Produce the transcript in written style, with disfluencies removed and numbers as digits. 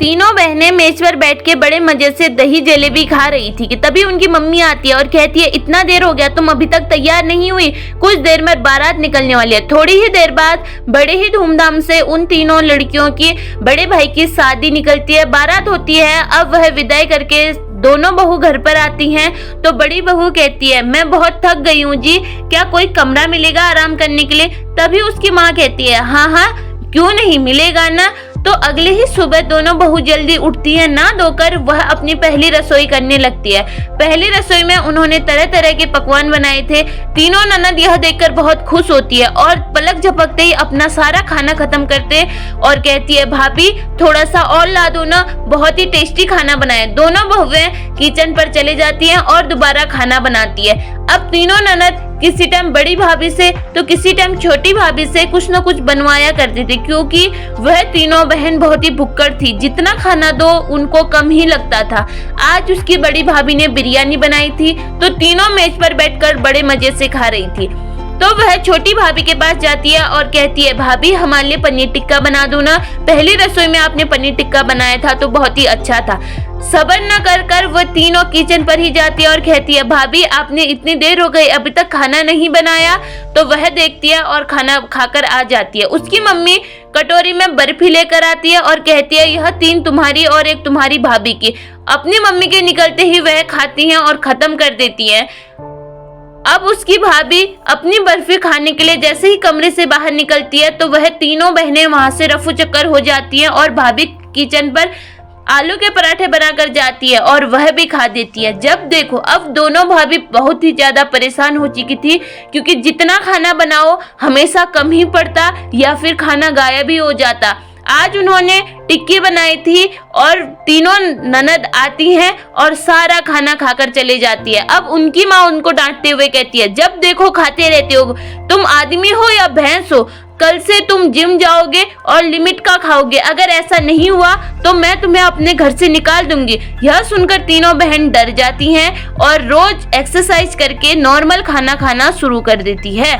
तीनों बहनें मेज पर बैठ के बड़े मजे से दही जलेबी खा रही थी कि तभी उनकी मम्मी आती है और कहती है, इतना देर हो गया, तुम अभी तक तैयार नहीं हुई, कुछ देर में बारात निकलने वाली है। थोड़ी ही देर बाद बड़े ही धूमधाम से उन तीनों लड़कियों की बड़े भाई की शादी निकलती है, बारात होती है। अब वह विदाई करके दोनों बहू घर पर आती हैं तो बड़ी बहू कहती है, मैं बहुत थक गई हूँ जी, क्या कोई कमरा मिलेगा आराम करने के लिए? तभी उसकी माँ कहती है, हाँ हाँ क्यों नहीं, मिलेगा ना। तो अगले ही सुबह दोनों बहू जल्दी उठती है, नहा धोकर वह अपनी पहली रसोई करने लगती है। पहली रसोई में उन्होंने तरह तरह के पकवान बनाए थे। तीनों ननद यह देखकर बहुत खुश होती है और पलक झपकते ही अपना सारा खाना खत्म करते और कहती है, भाभी थोड़ा सा और ला दो ना, बहुत ही टेस्टी खाना बनाए। दोनों बहुएं किचन पर चले जाती हैं और दोबारा खाना बनाती है। अब तीनों ननद किसी टाइम बड़ी भाभी से तो किसी टाइम छोटी भाभी से कुछ न कुछ बनवाया करती थी, क्योंकि वह तीनों बहन बहुत ही भुक्कड़ थी, जितना खाना दो उनको कम ही लगता था। आज उसकी बड़ी भाभी ने बिरयानी बनाई थी तो तीनों मेज पर बैठकर बड़े मजे से खा रही थी। तो वह छोटी भाभी के पास जाती है और कहती है, भाभी हमारे लिए पनीर टिक्का बना दो ना, पहली रसोई में आपने पनीर टिक्का बनाया था तो बहुत ही अच्छा था। सब्र न कर वो तीनों किचन पर ही जाती है और कहती है, भाभी आपने इतनी देर हो गई अभी तक खाना नहीं बनाया। तो वह देखती है और खाना खाकर आ जाती है। उसकी मम्मी कटोरी में बर्फी लेकर आती है और कहती है, यह 3 तुम्हारी और 1 तुम्हारी भाभी की। अपनी मम्मी के निकलते ही वह खाती हैं और खत्म कर देती है। अब उसकी भाभी अपनी बर्फी खाने के लिए जैसे ही कमरे से बाहर निकलती है तो वह तीनों बहनें वहां से रफू चक्कर हो जाती हैं और भाभी किचन पर आलू के पराठे बनाकर जाती है और वह भी खा देती है। जब देखो अब दोनों भाभी बहुत ही ज्यादा परेशान हो चुकी थी, क्योंकि जितना खाना बनाओ हमेशा कम ही पड़ता या फिर खाना गायब ही हो जाता। आज उन्होंने टिक्की बनाई थी और तीनों ननद आती हैं और सारा खाना खाकर चले जाती है। अब उनकी माँ उनको डांटते हुए कहती है, जब देखो खाते रहते हो, तुम आदमी हो या भैंस हो, कल से तुम जिम जाओगे और लिमिट का खाओगे, अगर ऐसा नहीं हुआ तो मैं तुम्हें अपने घर से निकाल दूंगी। यह सुनकर तीनों बहन डर जाती हैं और रोज एक्सरसाइज करके नॉर्मल खाना खाना शुरू कर देती है।